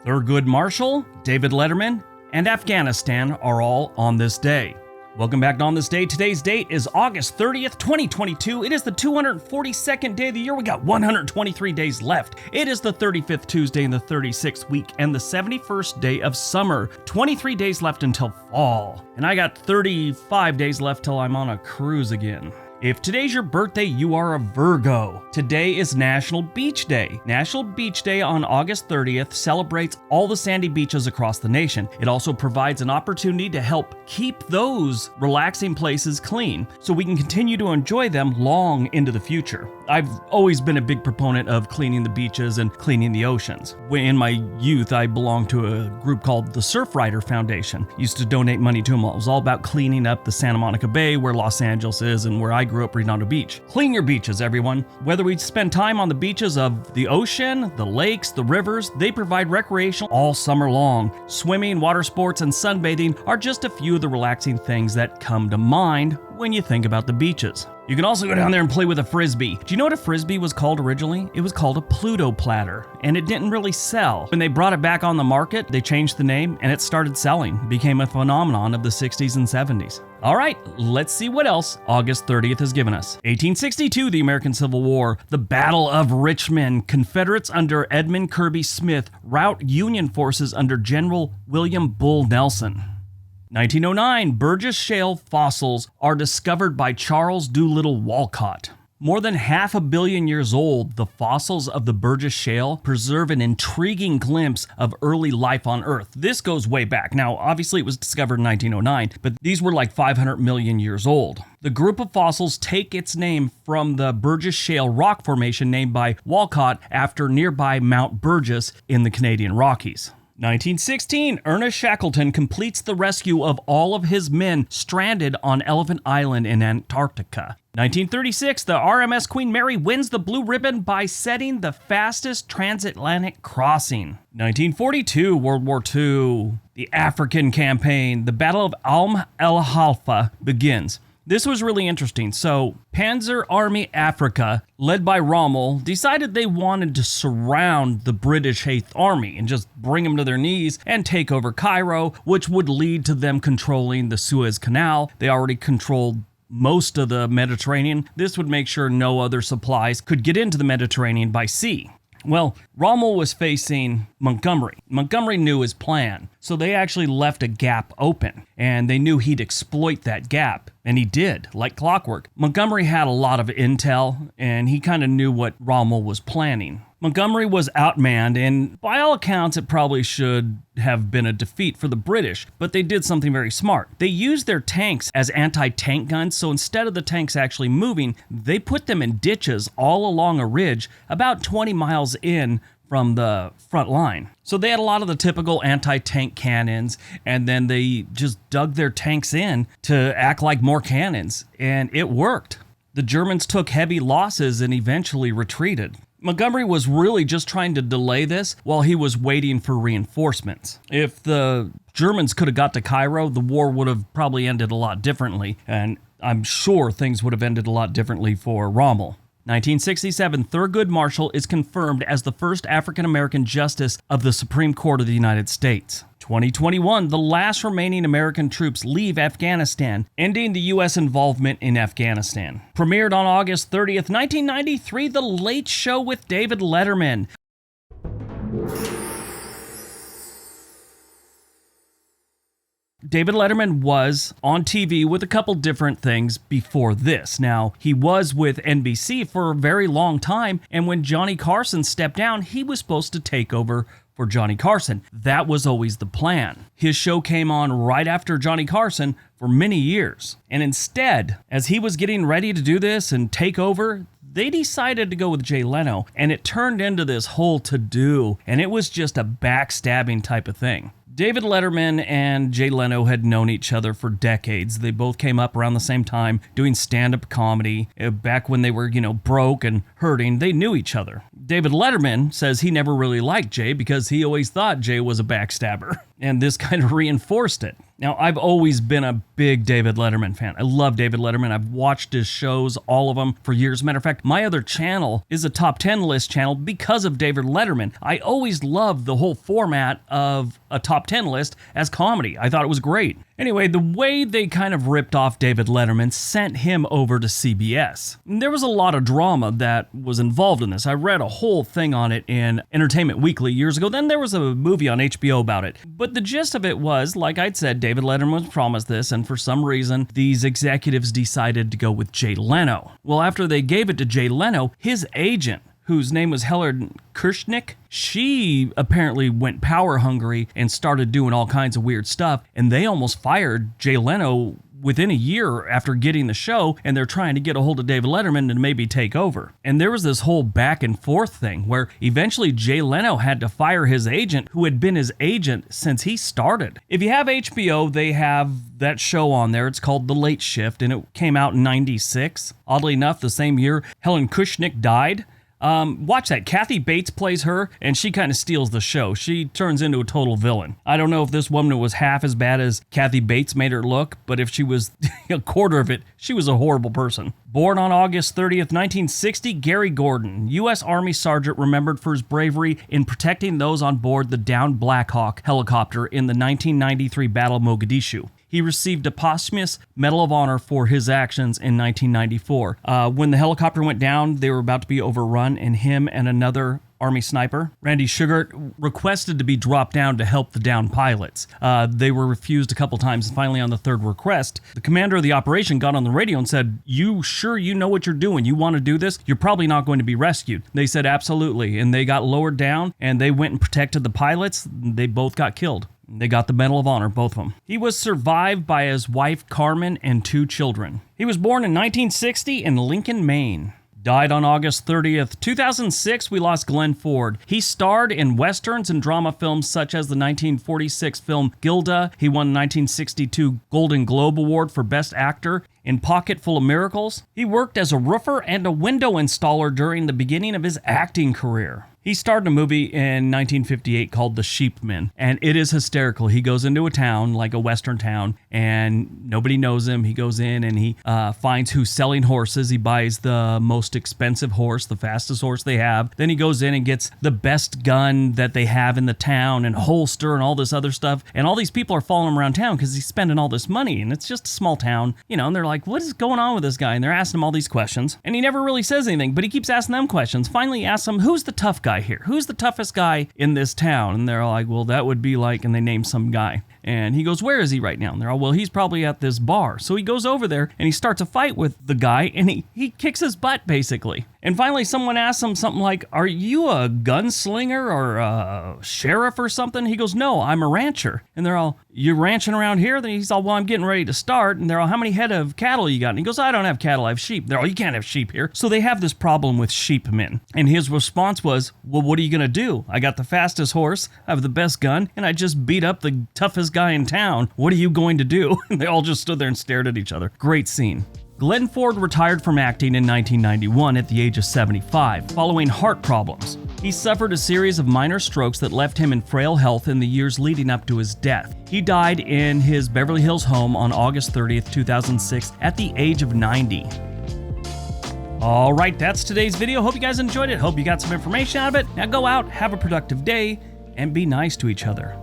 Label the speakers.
Speaker 1: Thurgood Marshall, David Letterman, and Afghanistan are all on this day. Welcome back to On This Day. Today's date is August 30th, 2022. It is the 242nd day of the year. We got 123 days left. It is the 35th Tuesday in the 36th week and the 71st day of summer. 23 days left until fall. And I got 35 days left till I'm on a cruise again. If today's your birthday, you are a Virgo. Today is National Beach Day. National Beach Day on August 30th celebrates all the sandy beaches across the nation. It also provides an opportunity to help keep those relaxing places clean so we can continue to enjoy them long into the future. I've always been a big proponent of cleaning the beaches and cleaning the oceans. In my youth, I belonged to a group called the Surfrider Foundation. Used to donate money to them. It was all about cleaning up the Santa Monica Bay where Los Angeles is and where I grew up, Redondo Beach. Clean your beaches, everyone. Whether we spend time on the beaches of the ocean, the lakes, the rivers, they provide recreation all summer long. Swimming, water sports, and sunbathing are just a few of the relaxing things that come to mind when you think about the beaches. You can also go down there and play with a Frisbee. Do you know what a Frisbee was called originally? It was called a Pluto platter, and it didn't really sell. When they brought it back on the market, they changed the name, and it started selling. Became a phenomenon of the 60s and 70s. All right, let's see what else August 30th has given us. 1862, the American Civil War, the Battle of Richmond. Confederates under Edmund Kirby Smith rout Union forces under General William Bull Nelson. 1909, Burgess Shale fossils are discovered by Charles Doolittle Walcott. More than 500 million years old, the fossils of the Burgess Shale preserve an intriguing glimpse of early life on Earth. This goes way back. Now, obviously it was discovered in 1909, but these were like 500 million years old. The group of fossils take its name from the Burgess Shale rock formation named by Walcott after nearby Mount Burgess in the Canadian Rockies. 1916, Ernest Shackleton completes the rescue of all of his men stranded on Elephant Island in Antarctica. 1936, the RMS Queen Mary wins the Blue Ribbon by setting the fastest transatlantic crossing. 1942, World War II, the African campaign, the Battle of Alm el Halfa begins. This was really interesting. So, Panzer Army Africa, led by Rommel, decided they wanted to surround the British 8th Army and just bring them to their knees and take over Cairo, which would lead to them controlling the Suez Canal. They already controlled most of the Mediterranean. This would make sure no other supplies could get into the Mediterranean by sea. Well, Rommel was facing Montgomery. Montgomery knew his plan, so they actually left a gap open, and they knew he'd exploit that gap, and he did, like clockwork. Montgomery had a lot of intel, and he kind of knew what Rommel was planning. Montgomery was outmanned, and by all accounts, it probably should have been a defeat for the British, but they did something very smart. They used their tanks as anti-tank guns, so instead of the tanks actually moving, they put them in ditches all along a ridge about 20 miles in from the front line. So they had a lot of the typical anti-tank cannons, and then they just dug their tanks in to act like more cannons, and it worked. The Germans took heavy losses and eventually retreated. Montgomery was really just trying to delay this while he was waiting for reinforcements. If the Germans could have got to Cairo, the war would have probably ended a lot differently, and I'm sure things would have ended a lot differently for Rommel. 1967, Thurgood Marshall is confirmed as the first African-American justice of the Supreme Court of the United States. 2021, the last remaining American troops leave Afghanistan, ending the U.S. involvement in Afghanistan. Premiered on August 30th, 1993, The Late Show with David Letterman. David Letterman was on TV with a couple different things before this. Now, he was with NBC for a very long time, and when Johnny Carson stepped down, he was supposed to take over for Johnny Carson. That was always the plan. His show came on right after Johnny Carson for many years. And instead, as he was getting ready to do this and take over, they decided to go with Jay Leno, and it turned into this whole to-do, and it was just a backstabbing type of thing. David Letterman and Jay Leno had known each other for decades. They both came up around the same time doing stand-up comedy. Back when they were, broke and hurting, they knew each other. David Letterman says he never really liked Jay because he always thought Jay was a backstabber, and this kind of reinforced it. Now, I've always been a big David Letterman fan. I love David Letterman. I've watched his shows, all of them, for years. Matter of fact, my other channel is a top 10 list channel because of David Letterman. I always loved the whole format of a top 10 list as comedy. I thought it was great. Anyway, the way they kind of ripped off David Letterman sent him over to CBS. There was a lot of drama that was involved in this. I read a whole thing on it in Entertainment Weekly years ago. Then there was a movie on HBO about it. But the gist of it was, like I'd said, David Letterman was promised this, and for some reason, these executives decided to go with Jay Leno. Well, after they gave it to Jay Leno, his agent, whose name was Helen Kushnick, she apparently went power hungry and started doing all kinds of weird stuff, and they almost fired Jay Leno within a year after getting the show, and they're trying to get a hold of David Letterman to maybe take over. And there was this whole back and forth thing where eventually Jay Leno had to fire his agent, who had been his agent since he started. If you have HBO, they have that show on there. It's called The Late Shift, and it came out in '96. Oddly enough, the same year Helen Kushnick died. Watch that. Kathy Bates plays her, and she kind of steals the show. She turns into a total villain. I don't know if this woman was half as bad as Kathy Bates made her look, but if she was a quarter of it, she was a horrible person. Born on August 30th, 1960, Gary Gordon, U.S. Army Sergeant remembered for his bravery in protecting those on board the downed Black Hawk helicopter in the 1993 Battle of Mogadishu. He received a posthumous Medal of Honor for his actions in 1994. When the helicopter went down, they were about to be overrun, and him and another Army sniper, Randy Sugart, requested to be dropped down to help the downed pilots. They were refused a couple times, and finally on the third request, the commander of the operation got on the radio and said, "You sure you know what you're doing? You want to do this? You're probably not going to be rescued." They said, "Absolutely," and they got lowered down, and they went and protected the pilots. They both got killed. They got the Medal of Honor, both of them. He was survived by his wife, Carmen, and 2 children. He was born in 1960 in Lincoln, Maine. Died on August 30th, 2006, we lost Glenn Ford. He starred in westerns and drama films such as the 1946 film Gilda. He won the 1962 Golden Globe Award for Best Actor in Pocket Full of Miracles. He worked as a roofer and a window installer during the beginning of his acting career. He starred in a movie in 1958 called The Sheepman, and it is hysterical. He goes into a town, like a western town, and nobody knows him. He goes in and he finds who's selling horses. He buys the most expensive horse, the fastest horse they have. Then he goes in and gets the best gun that they have in the town and holster and all this other stuff. And all these people are following him around town because he's spending all this money, and it's just a small town, and they're like, what is going on with this guy? And they're asking him all these questions, and he never really says anything, but he keeps asking them questions. Finally, he asks them, who's the tough guy here? Who's the toughest guy in this town? And they're like, well, that would be like, and they name some guy. And he goes, where is he right now? And they're all, well, he's probably at this bar. So he goes over there and he starts a fight with the guy, and he kicks his butt, basically. And finally, someone asks him something like, are you a gunslinger or a sheriff or something? He goes, no, I'm a rancher. And they're all, you're ranching around here? Then he's all, well, I'm getting ready to start. And they're all, how many head of cattle you got? And he goes, I don't have cattle, I have sheep. They're all, you can't have sheep here. So they have this problem with sheepmen. And his response was, well, what are you going to do? I got the fastest horse, I have the best gun, and I just beat up the toughest guy in town. What are you going to do? And they all just stood there and stared at each other. Great scene. Glenn Ford retired from acting in 1991 at the age of 75, following heart problems. He suffered a series of minor strokes that left him in frail health in the years leading up to his death. He died in his Beverly Hills home on August 30th, 2006 at the age of 90. All right, that's today's video. Hope you guys enjoyed it. Hope you got some information out of it. Now go out, have a productive day, and be nice to each other.